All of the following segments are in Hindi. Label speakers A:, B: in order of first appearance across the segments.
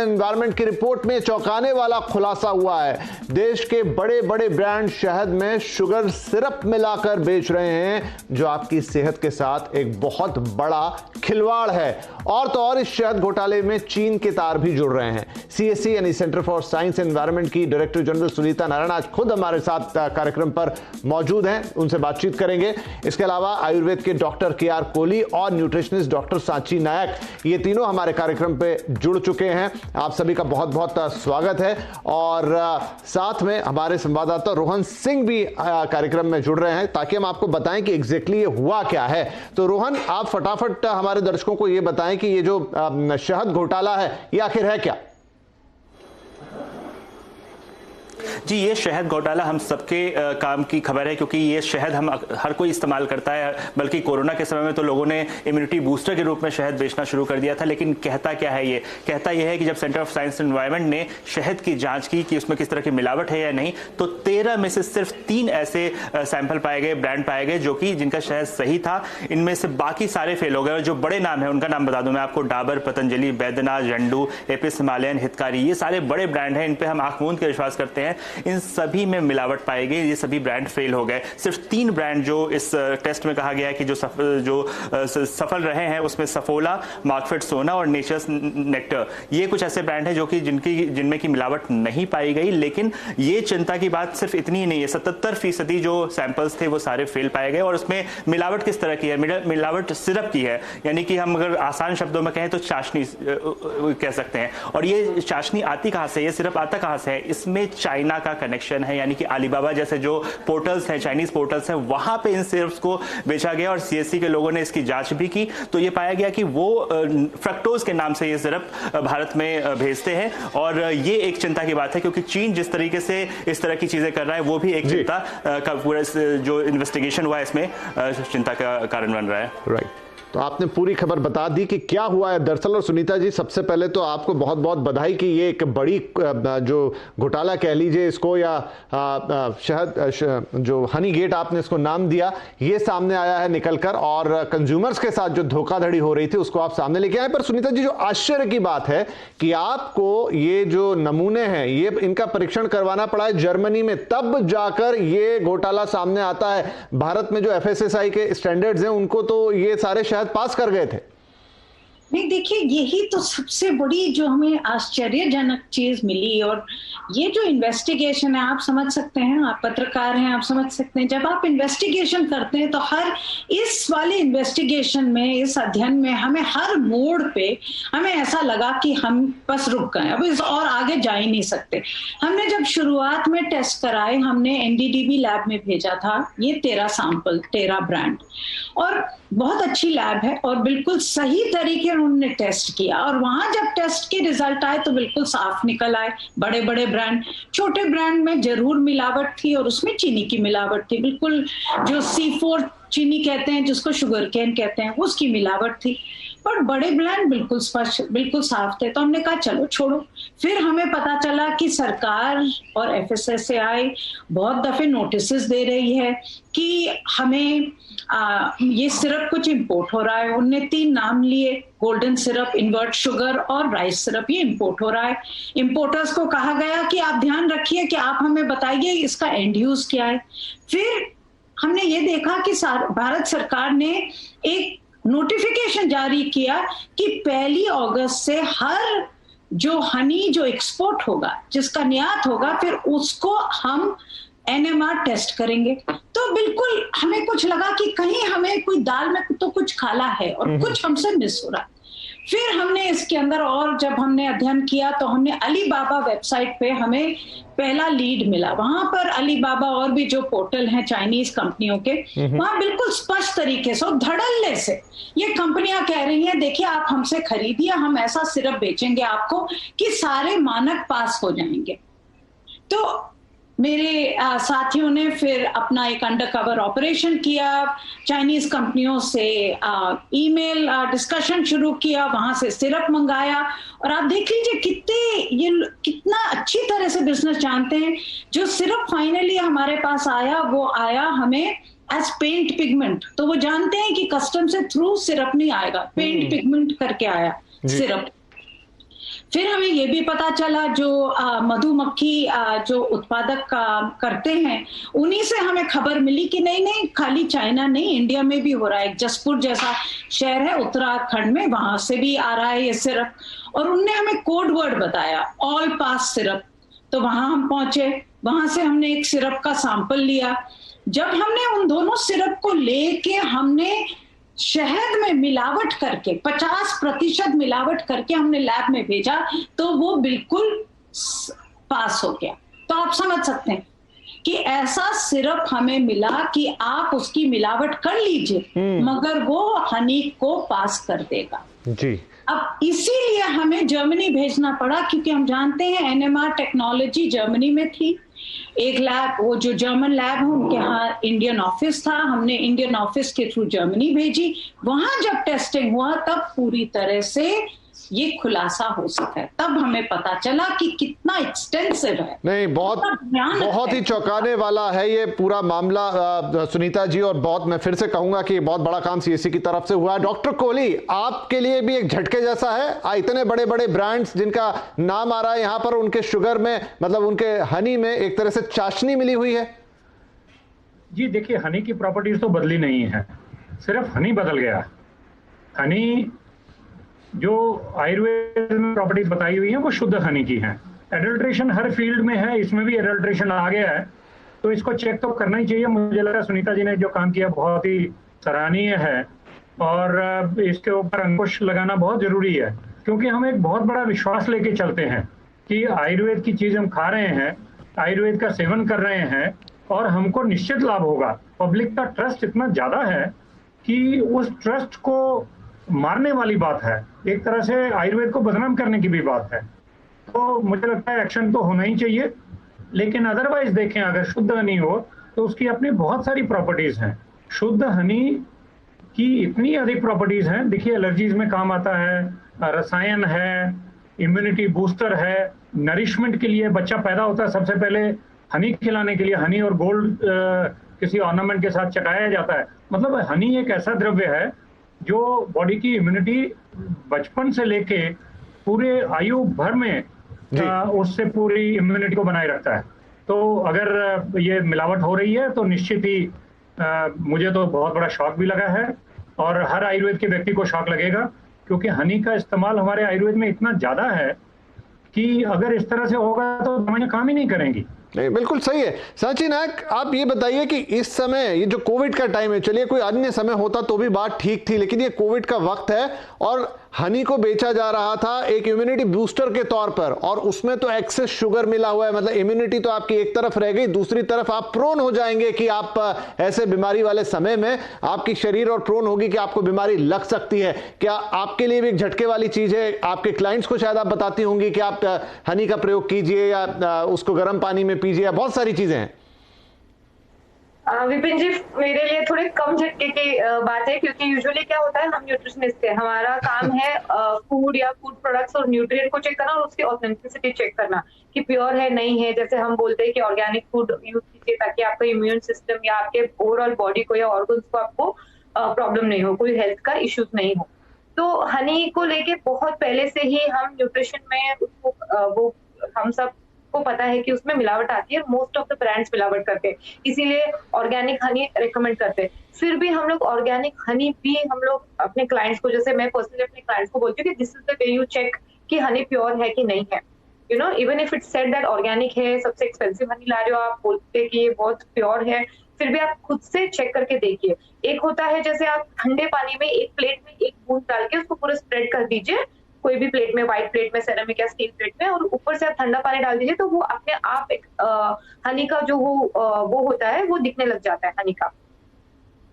A: एनवायरनमेंट की रिपोर्ट में चौंकाने वाला खुलासा हुआ है। देश के बड़े बड़े ब्रांड शहद में शुगर सिरप मिलाकर बेच रहे हैं, जो आपकी सेहत के साथ एक बहुत बड़ा खिलवाड़ है। और तो और इस शहद घोटाले में चीन के तार भी जुड़ रहे हैं। सीएससी यानी सेंटर फॉर साइंस एनवायरनमेंट की डायरेक्टर जनरल सुनीता नारायण आज खुद हमारे साथ कार्यक्रम पर मौजूद हैं, उनसे बातचीत करेंगे। इसके अलावा आयुर्वेद के डॉक्टर के.आर. कोहली और न्यूट्रिशनिस्ट डॉक्टर सांची नायक, ये तीनों हमारे कार्यक्रम पे जुड़ चुके हैं। आप सभी का बहुत बहुत स्वागत है। और साथ में हमारे संवाददाता रोहन सिंह भी कार्यक्रम में जुड़ रहे हैं, ताकि हम आपको बताएं कि एग्जैक्टली ये हुआ क्या है। तो रोहन, आप फटाफट हमारे दर्शकों को ये बताएं कि ये जो शहद घोटाला है, ये आखिर है क्या?
B: जी, ये शहद घोटाला हम सबके काम की खबर है, क्योंकि ये शहद हम हर कोई इस्तेमाल करता है। बल्कि कोरोना के समय में तो लोगों ने इम्यूनिटी बूस्टर के रूप में शहद बेचना शुरू कर दिया था। लेकिन कहता क्या है ये? कहता यह है कि जब सेंटर ऑफ साइंस एनवायरनमेंट ने शहद की जांच की कि उसमें किस तरह की मिलावट है या नहीं, तो 13 में से सिर्फ 3 ऐसे सैंपल पाए गए, ब्रांड पाए गए, जो कि जिनका शहद सही था। इनमें से बाकी सारे फेल हो गए। और जो बड़े नाम है उनका नाम बता दूं मैं आपको, डाबर, पतंजलि, बैद्यनाथ, जंडू, एपिस हिमालयन, हितकारी, ये सारे बड़े ब्रांड हैं। इन पे हम आंख मूंद के विश्वास करते हैं। इन सभी में मिलावट पाई गई। ये सभी ब्रांड फेल हो गए। सिर्फ 3 ब्रांड जो इस टेस्ट में कहा गया है कि जो सफल रहे हैं, उसमें सफोला, मार्कफेट सोना और नेचर्स नेक्टर, ये कुछ ऐसे ब्रांड हैं जो कि जिनमें की मिलावट नहीं पाई गई। लेकिन ये चिंता की बात सिर्फ इतनी ही नहीं है, 77% जो सैंपल्स थे वो सारे फेल पाए गए। और उसमें मिलावट किस तरह की है? मिलावट सिरप की है, यानी कि हम अगर आसान शब्दों में कहें तो चाशनी कह सकते हैं। और ये चाशनी आती कहां से, ये सिरप आता कहां से है? इसमें चाइना का कनेक्शन है, यानी कि अलीबाबा जैसे जो पोर्टल्स हैं, चाइनीज पोर्टल्स हैं, वहां पे इन सिरप्स को बेचा गया। और सीएससी के लोगों ने इसकी जांच भी की, तो ये पाया गया कि वो फ्रक्टोज के नाम से ये सिरप भारत में भेजते हैं। और ये एक चिंता की बात है, क्योंकि चीन जिस तरीके से इस तरह की चीजें कर रहा है, वो भी एक चिंता का पूरा जो इन्वेस्टिगेशन हुआ है इसमें चिंता का कारण बन रहा है।
A: राइट, तो आपने पूरी खबर बता दी कि क्या हुआ है दरअसल। और सुनीता जी, सबसे पहले तो आपको बहुत बहुत बधाई कि ये एक बड़ी जो घोटाला कह लीजिए इसको, या शहद जो हनी गेट आपने इसको नाम दिया, ये सामने आया है निकलकर। और कंज्यूमर्स के साथ जो धोखाधड़ी हो रही थी उसको आप सामने लेके आए। पर सुनीता जी, जो आश्चर्य की बात है कि आपको ये जो नमूने हैं, ये इनका परीक्षण करवाना पड़ा है जर्मनी में, तब जाकर ये घोटाला सामने आता है। भारत में जो एफएसएसआई के स्टैंडर्ड्स हैं, उनको तो ये सारे शायद पास कर गए थे।
C: नहीं, देखिए, यही तो सबसे बड़ी जो हमें आश्चर्यजनक चीज मिली। और ये जो इन्वेस्टिगेशन है, आप समझ सकते हैं, आप पत्रकार हैं, आप समझ सकते हैं, जब आप इन्वेस्टिगेशन करते हैं तो हर इस वाले इन्वेस्टिगेशन में, इस अध्ययन में हमें हर मोड़ पे हमें ऐसा लगा कि हम बस रुक गए, अब इस और आगे जा ही नहीं सकते। हमने जब शुरुआत में टेस्ट कराए, हमने एनडीडीबी लैब में भेजा था ये 13 सैंपल, 13 ब्रांड, और बहुत अच्छी लैब है और बिल्कुल सही तरीके उन्होंने टेस्ट किया। और वहां जब टेस्ट के रिजल्ट आए तो बिल्कुल साफ निकल आए। बड़े बड़े ब्रांड, छोटे ब्रांड में जरूर मिलावट थी, और उसमें चीनी की मिलावट थी, बिल्कुल जो C4 चीनी कहते हैं, जिसको शुगर केन कहते हैं, उसकी मिलावट थी। पर बड़े ब्रांड बिल्कुल स्पष्ट, बिल्कुल साफ थे। तो हमने कहा चलो छोड़ो। फिर हमें पता चला कि सरकार और एफएसएसएआई बहुत दफे नोटिस दे रही है कि हमें ये सिरप कुछ इंपोर्ट हो रहा है। उनने 3 नाम लिए, गोल्डन सिरप, इन्वर्ट शुगर और राइस सिरप, ये इंपोर्ट हो रहा है। इंपोर्टर्स को कहा गया कि आप ध्यान रखिए कि आप हमें बताइए इसका एंड यूज क्या है। फिर हमने ये देखा कि भारत सरकार ने एक नोटिफिकेशन जारी किया कि 1 अगस्त से हर जो हनी जो एक्सपोर्ट होगा, जिसका निर्यात होगा, फिर उसको हम NMR टेस्ट करेंगे। तो बिल्कुल हमें कुछ लगा कि कहीं हमें कोई दाल में तो कुछ काला है और कुछ हमसे मिस हो रहा। फिर हमने इसके अंदर और जब हमने अध्ययन किया तो हमने अलीबाबा वेबसाइट पे हमें पहला लीड मिला। वहां पर अलीबाबा और भी जो पोर्टल हैं चाइनीज कंपनियों के, वहां बिल्कुल स्पष्ट तरीके से और धड़ल्ले से ये कंपनियां कह रही हैं, देखिए आप हमसे खरीदिए, हम ऐसा सिरप बेचेंगे आपको कि सारे मानक पास हो जाएंगे। तो मेरे साथियों ने फिर अपना एक अंडरकवर ऑपरेशन किया, चाइनीज कंपनियों से ईमेल डिस्कशन शुरू किया, वहां से सिरप मंगाया। और आप देख लीजिए ये कितना अच्छी तरह से बिजनेस जानते हैं। जो सिरप फाइनली हमारे पास आया, वो आया हमें एज पेंट पिगमेंट। तो वो जानते हैं कि कस्टम से थ्रू सिरप नहीं आएगा, पेंट पिगमेंट करके आया सिरप। फिर हमें ये भी पता चला जो मधुमक्खी जो उत्पादक करते हैं, उन्हीं से हमें खबर मिली कि नहीं नहीं, खाली चाइना नहीं, इंडिया में भी हो रहा है। जसपुर जैसा शहर है उत्तराखंड में, वहां से भी आ रहा है ये सिरप। और उनने हमें कोड वर्ड बताया, ऑल पास सिरप। तो वहां हम पहुंचे, वहां से हमने एक सिरप का सैंपल लिया। जब हमने उन दोनों सिरप को लेके हमने शहद में मिलावट करके 50% मिलावट करके हमने लैब में भेजा, तो वो बिल्कुल पास हो गया। तो आप समझ सकते हैं कि ऐसा सिरप हमें मिला कि आप उसकी मिलावट कर लीजिए मगर वो हनी को पास कर देगा
A: जी।
C: अब इसीलिए हमें जर्मनी भेजना पड़ा, क्योंकि हम जानते हैं एनएमआर टेक्नोलॉजी जर्मनी में थी। एक लैब, वो जो जर्मन लैब है उनके यहाँ इंडियन ऑफिस था, हमने इंडियन ऑफिस के थ्रू जर्मनी भेजी। वहां जब टेस्टिंग हुआ तब पूरी तरह से ये खुलासा हो सका। तब हमें पता चला कि कितना एक्सटेंसिव है।
A: नहीं, बहुत ही चौंकाने वाला है ये पूरा मामला सुनीता जी, और बहुत, मैं फिर से कहूंगा कि बहुत बड़ा काम सीएससी की तरफ से हुआ है। डॉक्टर कोहली, आपके लिए भी एक झटके जैसा है? इतने बड़े बड़े ब्रांड्स जिनका नाम आ रहा है यहाँ पर, उनके शुगर में, मतलब उनके हनी में एक तरह से चाशनी मिली हुई है।
D: जी देखिए, हनी की प्रॉपर्टीज तो बदली नहीं है, सिर्फ हनी बदल गया। हनी जो आयुर्वेद में प्रॉपर्टीज बताई हुई हैं वो शुद्ध हनी की हैं। एडल्ट्रेशन हर फील्ड में है, इसमें भी एडल्ट्रेशन आ गया है, तो इसको चेक तो करना ही चाहिए। मुझे लगा सुनीता जी ने जो काम किया बहुत ही सराहनीय है, और इसके ऊपर अंकुश लगाना बहुत जरूरी है, क्योंकि हम एक बहुत बड़ा विश्वास लेके चलते हैं कि आयुर्वेद की चीज हम खा रहे हैं, आयुर्वेद का सेवन कर रहे हैं और हमको निश्चित लाभ होगा। पब्लिक का ट्रस्ट इतना ज्यादा है कि उस ट्रस्ट को मारने वाली बात है, एक तरह से आयुर्वेद को बदनाम करने की भी बात है। तो मुझे लगता है एक्शन तो होना ही चाहिए, लेकिन अदरवाइज देखें, अगर शुद्ध हनी हो तो उसकी अपनी बहुत सारी प्रॉपर्टीज हैं। शुद्ध हनी की इतनी अधिक प्रॉपर्टीज हैं। देखिए, एलर्जीज में काम आता है, रसायन है, इम्यूनिटी बूस्टर है, नरिशमेंट के लिए बच्चा पैदा होता है सबसे पहले हनी खिलाने के लिए हनी और गोल्ड किसी ऑर्नामेंट के साथ चटाया जाता है। मतलब हनी एक ऐसा द्रव्य है जो बॉडी की इम्यूनिटी बचपन से लेके पूरे आयु भर में उससे पूरी इम्यूनिटी को बनाए रखता है। तो अगर ये मिलावट हो रही है तो निश्चित ही मुझे तो बहुत बड़ा शॉक भी लगा है, और हर आयुर्वेद के व्यक्ति को शॉक लगेगा, क्योंकि हनी का इस्तेमाल हमारे आयुर्वेद में इतना ज्यादा है कि अगर इस तरह से होगा तो दवाइयां काम ही नहीं करेंगी।
A: नहीं, बिल्कुल सही है। सांची नायक, आप ये बताइए कि इस समय ये जो कोविड का टाइम है, चलिए कोई अन्य समय होता तो भी बात ठीक थी, लेकिन ये कोविड का वक्त है और हनी को बेचा जा रहा था एक इम्यूनिटी बूस्टर के तौर पर, और उसमें तो एक्सेस शुगर मिला हुआ है। मतलब इम्यूनिटी तो आपकी एक तरफ रह गई, दूसरी तरफ आप प्रोन हो जाएंगे कि आप ऐसे बीमारी वाले समय में आपकी शरीर और प्रोन होगी कि आपको बीमारी लग सकती है। क्या आपके लिए भी एक झटके वाली चीज है? आपके क्लाइंट्स को शायद आप बताती होंगी कि आप हनी का प्रयोग कीजिए या उसको गर्म पानी में पीजिए, या बहुत सारी चीजें हैं।
E: विपिन जी, मेरे लिए थोड़े कम झटके की बात है, क्योंकि यूजुअली क्या होता है, हम न्यूट्रिशनिस्ट हैं, हमारा काम है फूड या फूड प्रोडक्ट्स और न्यूट्रिएंट को चेक करना और उसकी ऑथेंटिसिटी चेक करना कि प्योर है नहीं है। जैसे हम बोलते हैं कि ऑर्गेनिक फूड यूज कीजिए ताकि आपका इम्यून सिस्टम या आपके ओवरऑल बॉडी को या ऑर्गन्स को आपको प्रॉब्लम नहीं हो, कोई हेल्थ का इश्यूज नहीं हो। तो हनी को लेके बहुत पहले से ही हम न्यूट्रिशन में उसको वो हम सब को पता है कि उसमें मिलावट आती है, मोस्ट ऑफ द ब्रांड्स मिलावट करते हैं, इसीलिए ऑर्गेनिक हनी रेकमेंड करते हैं। फिर भी हम लोग ऑर्गेनिक हनी भी हम लोग अपने क्लाइंट्स को, जैसे मैं पर्सनली अपने क्लाइंट्स को बोलती हूँ कि this is the way you check कि हनी प्योर है कि नहीं है। You know, even if it's said that organic है, सबसे एक्सपेंसिव हनी ला रहे हो आप, बोलते हैं कि ये बहुत प्योर है, फिर भी आप खुद से चेक करके देखिए। एक होता है जैसे आप ठंडे पानी में एक प्लेट में एक बूंद डाल के उसको पूरा स्प्रेड कर दीजिए, कोई भी प्लेट में, व्हाइट प्लेट में, सेरेमिक या स्टील प्लेट में, और ऊपर से आप ठंडा पानी डाल दीजिए, तो वो अपने आप एक हनी का जो वो होता है वो दिखने लग जाता है हनी का।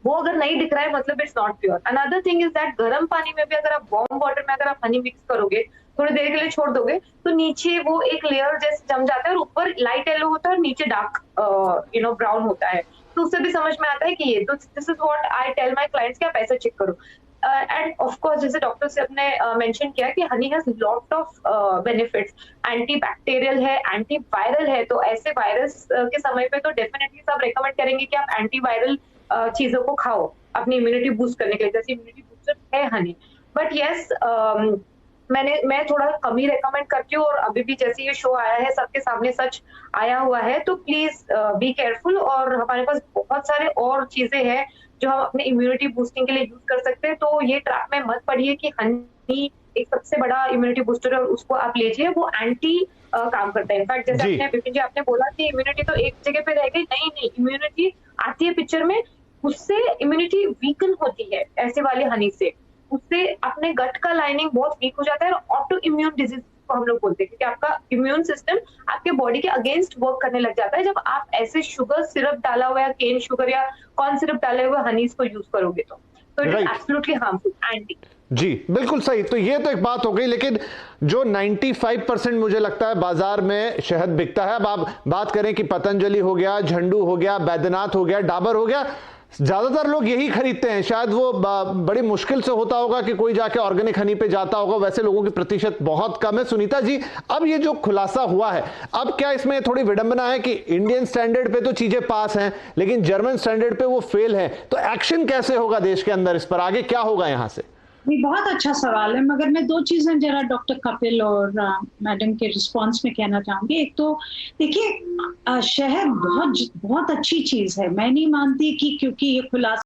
E: वो अगर नहीं दिख रहा है मतलब it's not pure. Another thing is that गर्म पानी में भी अगर आप वार्म वाटर में अगर आप हनी मिक्स करोगे, थोड़ी देर के लिए छोड़ दोगे, तो नीचे वो एक लेयर जैसे जम जाता है और ऊपर लाइट येलो होता है और नीचे डार्क ब्राउन होता है। तो उससे भी समझ में आता है कि ये, तो this is what I tell my clients कि आप ऐसा चेक करो। एंड ऑफ कोर्स जैसे डॉक्टर से अपने मेंशन किया कि honey has lot of benefits, anti bacterial है, एंटी वायरल है, तो ऐसे वायरस के समय पे तो डेफिनेटली सब रेकमेंड करेंगे कि आप एंटी वायरल चीजों को खाओ अपनी इम्यूनिटी बूस्ट करने के लिए, जैसे इम्यूनिटी बूस्टर है हनी। बट यस, मैं थोड़ा कम ही रेकमेंड करती हूँ, और अभी भी जैसे ये शो आया है सबके सामने सच आया हुआ है, तो प्लीज बी केयरफुल। और हमारे पास बहुत सारे और चीजें हैं जो हम अपने इम्यूनिटी बूस्टिंग के लिए यूज कर सकते हैं, तो ये ट्रैप में मत पड़िए कि हनी एक सबसे बड़ा इम्यूनिटी बूस्टर है और उसको आप लीजिए, वो एंटी काम करता है। इनफैक्ट जैसे आपने विपिन जी आपने बोला कि इम्यूनिटी तो एक जगह पे रह गई, नहीं, इम्यूनिटी आती है पिक्चर में, उससे इम्यूनिटी वीकन होती है ऐसे वाले हनी से, उससे अपने गट का लाइनिंग बहुत वीक हो जाता है, और ऑटो इम्यून डिजीज को हम लोग बोलते हैं, क्योंकि आपका इम्यून सिस्टम आपके बॉडी के अगेंस्ट वर्क करने लग जाता है जब आप ऐसे शुगर सिरप डाला हुआ या केन शुगर या कॉर्न सिरप डाले हुए हनीज को यूज करोगे तो it is absolutely harmful anti.
A: जी बिल्कुल सही। तो ये तो एक बात हो गई, लेकिन जो 95% मुझे लगता है बाजार में शहद बिकता है, अब आप बात करें कि पतंजलि हो गया, झंडू हो गया, बैद्यनाथ हो गया, डाबर हो गया, ज्यादातर लोग यही खरीदते हैं। शायद वो बड़ी मुश्किल से होता होगा कि कोई जाके ऑर्गेनिक हनी पे जाता होगा, वैसे लोगों की प्रतिशत बहुत कम है। सुनीता जी, अब ये जो खुलासा हुआ है, अब क्या इसमें थोड़ी विडंबना है कि इंडियन स्टैंडर्ड पे तो चीजें पास हैं लेकिन जर्मन स्टैंडर्ड पे वो फेल है, तो एक्शन कैसे होगा देश के अंदर इस पर, आगे क्या होगा यहां से?
C: ये बहुत अच्छा सवाल है, मगर मैं दो चीजें जरा डॉक्टर कपिल और मैडम के रिस्पांस में कहना चाहूंगी। एक तो देखिए, शहद बहुत अच्छी चीज है, मैं नहीं मानती कि क्योंकि ये खुलासा